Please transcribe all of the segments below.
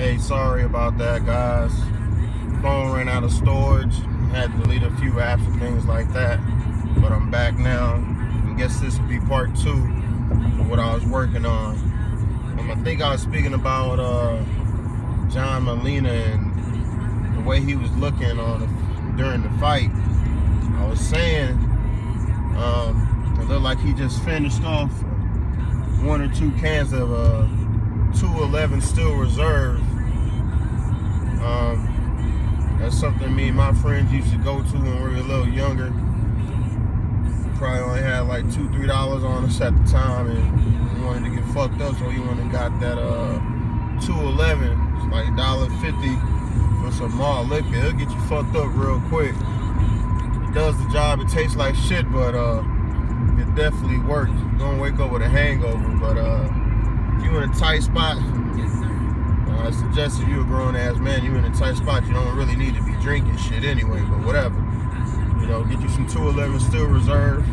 Hey, sorry about that, guys. Phone ran out of storage. Had to delete a few apps and things like that. But I'm back now. I guess this will be part 2 of what I was working on. I think I was speaking about John Molina and the way he was looking during the fight. I was saying it looked like he just finished off 1 or 2 cans of 211 Still Reserve. That's something me and my friends used to go to when we were a little younger. Probably only had like $2-3 on us at the time, and we wanted to get fucked up, so we went and got that 211. It's like $1.50 for some malt liquor. It'll get you fucked up real quick. It does the job. It tastes like shit, but it definitely works. You're gonna wake up with a hangover, but if you in a tight spot, I suggest if you're a grown-ass man, you in a tight spot, you don't really need to be drinking shit anyway, but whatever. You know, get you some 211 Still Reserve.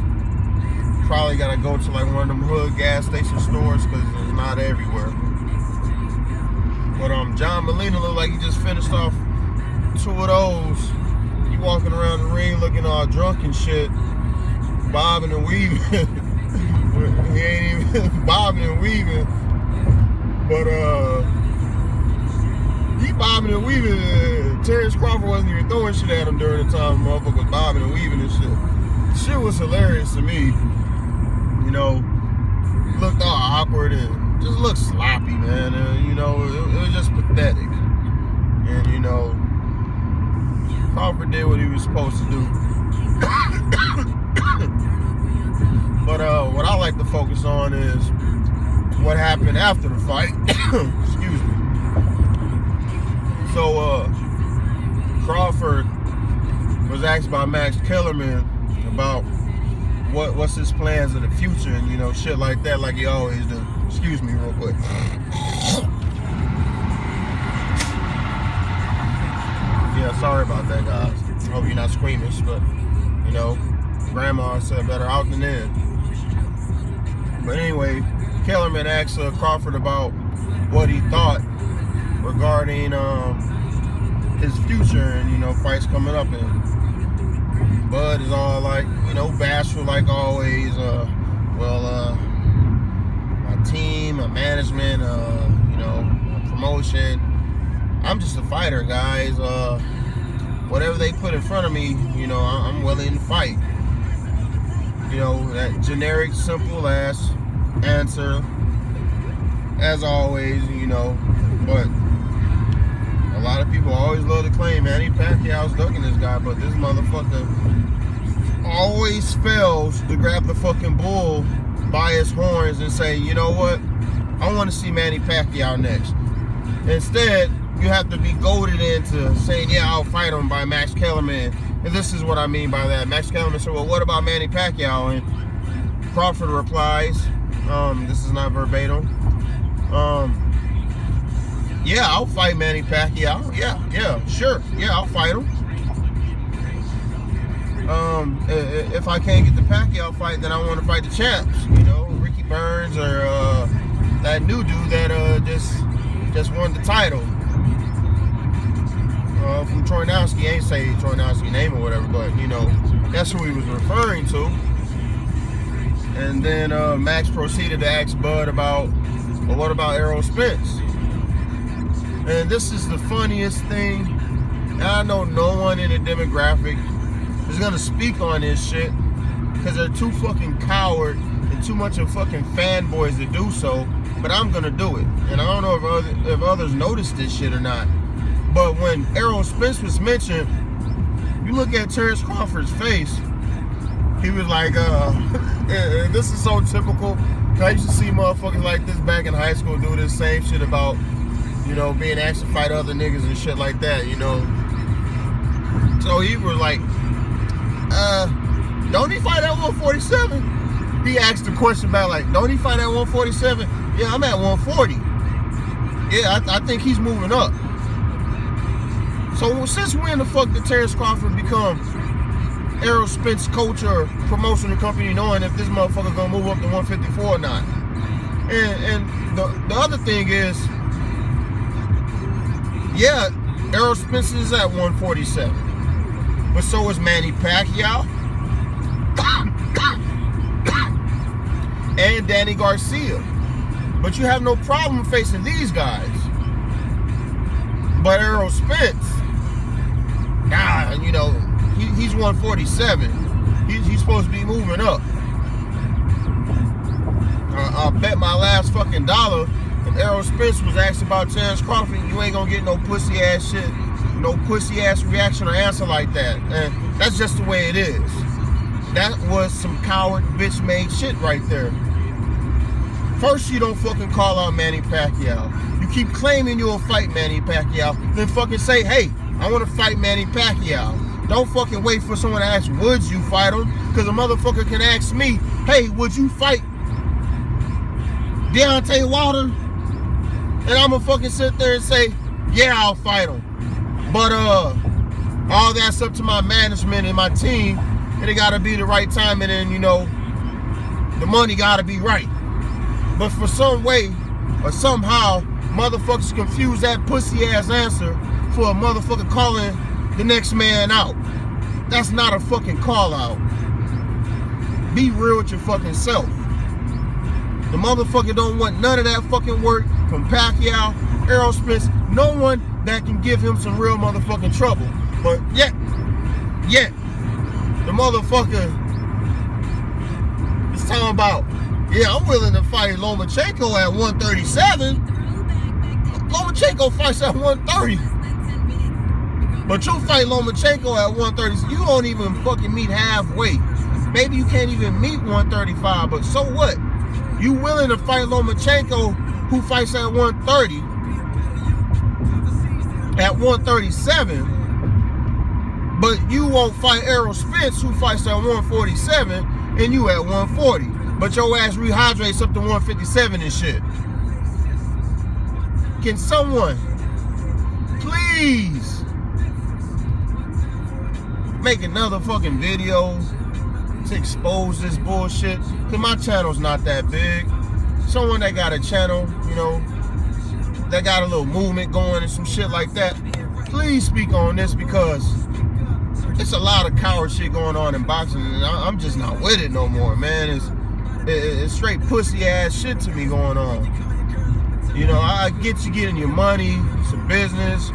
Probably gotta go to like one of them hood gas station stores because it's not everywhere. But John Molina looked like he just finished off 2 of those. He walking around the ring looking all drunk and shit, bobbing and weaving. He ain't even bobbing and weaving, but he bobbing and weaving. Terrence Crawford wasn't even throwing shit at him during the time the motherfucker was bobbing and weaving and shit. Shit was hilarious to me. You know, looked all awkward and just looked sloppy, man. And, you know, it was just pathetic. And, you know, Crawford did what he was supposed to do. But what I like to focus on is what happened after the fight. Excuse me. So, Crawford was asked by Max Kellerman about what's his plans in the future and, you know, shit like that, like he always do. Excuse me real quick. Yeah, sorry about that, guys. Hope you're not squeamish, but, you know, grandma said better out than in. But anyway, Kellerman asked Crawford about what he thought regarding his future and, you know, fights coming up, and Bud is all like, you know, bashful like always. My team, my management, you know, my promotion, I'm just a fighter, guys. Whatever they put in front of me, you know, I'm willing to fight. You know, that generic, simple ass answer as always, you know, but a lot of people always love to claim Manny Pacquiao's ducking this guy, but this motherfucker always fails to grab the fucking bull by his horns and say, you know what, I want to see Manny Pacquiao next. Instead, you have to be goaded into saying, yeah, I'll fight him by Max Kellerman. And this is what I mean by that. Max Kellerman said, well, what about Manny Pacquiao? And Crawford replies, this is not verbatim, yeah, I'll fight Manny Pacquiao. Yeah, sure. Yeah, I'll fight him. If I can't get the Pacquiao fight, then I want to fight the champs. You know, Ricky Burns or that new dude that just won the title. From Troyanowski, ain't say Troyanowski's name or whatever, but you know, that's who he was referring to. And then Max proceeded to ask Bud about, well, what about Errol Spence? And this is the funniest thing. And I know no one in the demographic is gonna speak on this shit because they're too fucking coward and too much of fucking fanboys to do so. But I'm gonna do it. And I don't know if others noticed this shit or not. But when Errol Spence was mentioned, you look at Terrence Crawford's face. He was like, this is so typical. I used to see motherfuckers like this back in high school do this same shit about, you know, being asked to fight other niggas and shit like that, you know. So he was like, don't he fight at 147? He asked the question back like, don't he fight at 147? Yeah, I'm at 140. Yeah, I think he's moving up. So since when the fuck did Terrence Crawford become Errol Spence coach or promotional company, knowing if this motherfucker gonna move up to 154 or not? And the other thing is, Yeah, Errol Spence is at 147. But so is Manny Pacquiao. And Danny Garcia. But you have no problem facing these guys. But Errol Spence, you know, he's 147. He's supposed to be moving up. I bet my last fucking dollar if Errol Spence was asked about Terrence Crawford, you ain't gonna get no pussy ass shit, no pussy ass reaction or answer like that. And that's just the way it is. That was some coward bitch made shit right there. First, you don't fucking call out Manny Pacquiao. You keep claiming you'll fight Manny Pacquiao, then fucking say, hey, I want to fight Manny Pacquiao. Don't fucking wait for someone to ask, would you fight him? Because a motherfucker can ask me, hey, would you fight Deontay Wilder? And I'm gonna fucking sit there and say, yeah, I'll fight him. But all that's up to my management and my team, and it gotta be the right time, and then, you know, the money gotta be right. But for some way or somehow, motherfuckers confuse that pussy ass answer for a motherfucker calling the next man out. That's not a fucking call out. Be real with your fucking self. The motherfucker don't want none of that fucking work from Pacquiao, Errol Spence, no one that can give him some real motherfucking trouble. But yet, the motherfucker is talking about, yeah, I'm willing to fight Lomachenko at 137. Lomachenko fights at 130. But you fight Lomachenko at 130, you don't even fucking meet halfway. Maybe you can't even meet 135, but so what? You willing to fight Lomachenko, who fights at 130, at 137, but you won't fight Errol Spence, who fights at 147, and you at 140. But your ass rehydrates up to 157 and shit. Can someone please make another fucking video to expose this bullshit? Cause my channel's not that big. Someone that got a channel, you know, that got a little movement going and some shit like that, please speak on this, because it's a lot of coward shit going on in boxing, and I'm just not with it no more, man. It's straight pussy ass shit to me going on. You know, I get you getting your money, it's a business,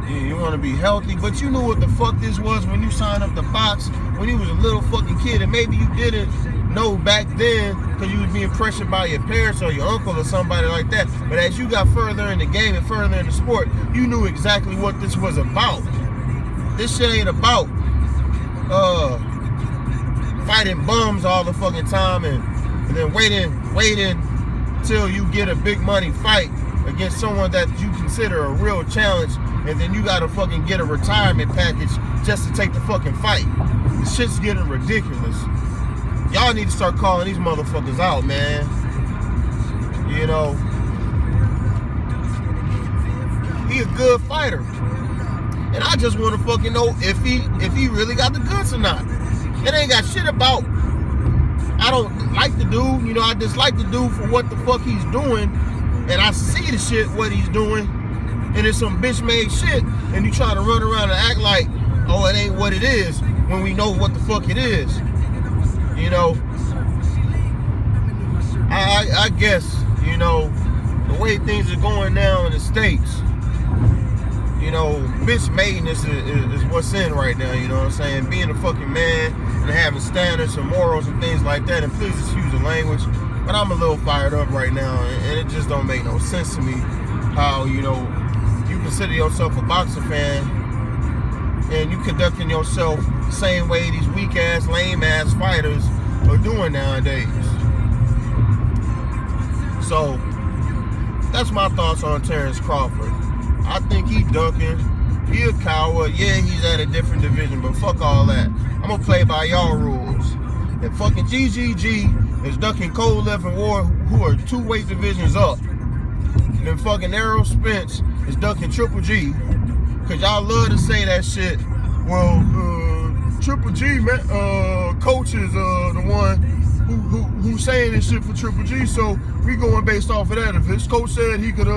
you want to be healthy, but you knew what the fuck this was when you signed up to box when you was a little fucking kid, and maybe you didn't know back then because you was being pressured by your parents or your uncle or somebody like that. But as you got further in the game and further in the sport, you knew exactly what this was about. This shit ain't about fighting bums all the fucking time and then waiting till you get a big money fight against someone that you consider a real challenge, and then you gotta fucking get a retirement package just to take the fucking fight. This shit's getting ridiculous. Y'all need to start calling these motherfuckers out, man. You know, he a good fighter, and I just want to fucking know if he really got the goods or not. It ain't got shit about, I don't like the dude, you know, I dislike the dude for what the fuck he's doing, and I see the shit, what he's doing, and it's some bitch made shit, and you try to run around and act like, oh, it ain't what it is, when we know what the fuck it is. You know, I guess, you know, the way things are going now in the States, you know, bitch madeness is what's in right now, you know what I'm saying? Being a fucking man and having standards and morals and things like that, and please excuse the language, but I'm a little fired up right now, and it just don't make no sense to me how, you know, you consider yourself a boxing fan and you conducting yourself the same way these weak ass, lame ass fighters are doing nowadays. So that's my thoughts on Terrence Crawford. I think he ducking. He a coward. Yeah, he's at a different division, but fuck all that. I'm gonna play by y'all rules. And fucking GGG is ducking Kovalev and Ward, who are 2 weight divisions up. And then fucking Errol Spence is ducking Triple G. Cause y'all love to say that shit. Well, Triple G, man, coach is the one who's saying this shit for Triple G, so we going based off of that. If his coach said he could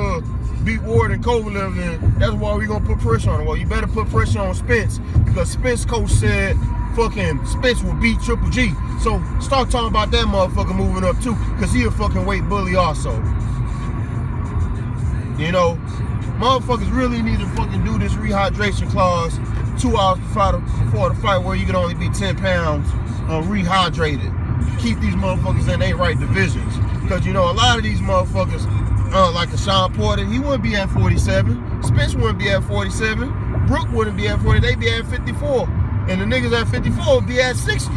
beat Ward and Kovalev, then that's why we gonna put pressure on him. Well, you better put pressure on Spence, because Spence coach said fucking Spence will beat Triple G. So start talking about that motherfucker moving up too, because he a fucking weight bully also. You know, motherfuckers really need to fucking do this rehydration clause 2 hours before the fight, where you can only be 10 pounds rehydrated. Keep these motherfuckers in their right divisions. Because, you know, a lot of these motherfuckers, like a Sean Porter, he wouldn't be at 47. Spence wouldn't be at 47. Brooke wouldn't be at 40. They'd be at 54. And the niggas at 54 would be at 60.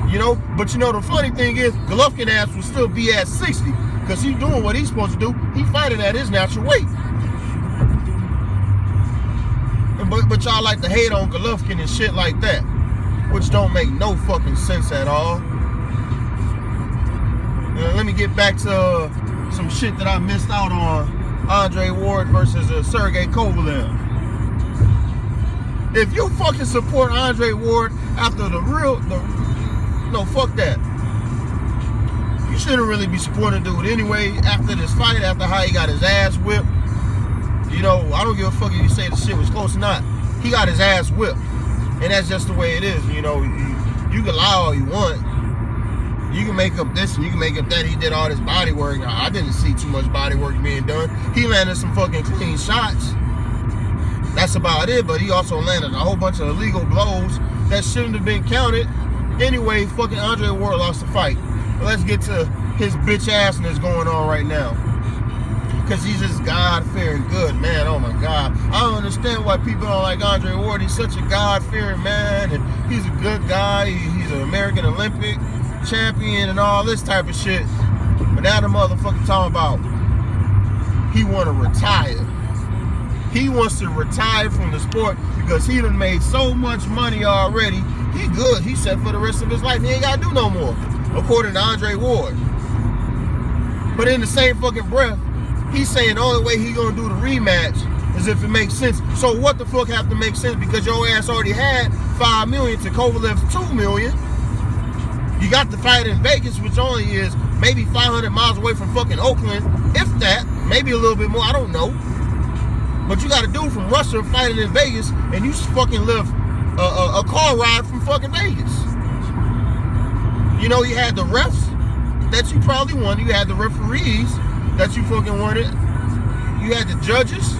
You know? But, you know, the funny thing is, Golovkin ass will still be at 60. Because he's doing what he's supposed to do. He fighting at his natural weight. But y'all like to hate on Golovkin and shit like that, which don't make no fucking sense at all. Let me get back to some shit that I missed out on. Andre Ward versus Sergey Kovalev. If you fucking support Andre Ward after no, fuck that. You shouldn't really be supporting dude anyway after this fight, after how he got his ass whipped. You know, I don't give a fuck if you say the shit was close or not. He got his ass whipped. And that's just the way it is. You know, you can lie all you want. You can make up this and you can make up that. He did all this body work. I didn't see too much body work being done. He landed some fucking clean shots. That's about it. But he also landed a whole bunch of illegal blows that shouldn't have been counted. Anyway, fucking Andre Ward lost the fight. But let's get to his bitch assness going on right now. Because he's just God-fearing good, man. Oh my God. I don't understand why people don't like Andre Ward. He's such a God-fearing man, and he's a good guy. He's an American Olympic champion and all this type of shit. But now the motherfucker talking about he want to retire. He wants to retire from the sport because he done made so much money already. He good. He's set for the rest of his life. He ain't got to do no more, according to Andre Ward. But in the same fucking breath, he's saying the only way he gonna do the rematch is if it makes sense. So what the fuck have to make sense? Because your ass already had $5 million to Kovalev's $2 million. You got the fight in Vegas, which only is maybe 500 miles away from fucking Oakland, if that, maybe a little bit more, I don't know. But you got a dude from Russia fighting in Vegas, and you fucking live a car ride from fucking Vegas. You know, you had the refs that you probably wanted. You had the referees that you fucking wanted. You had the judges.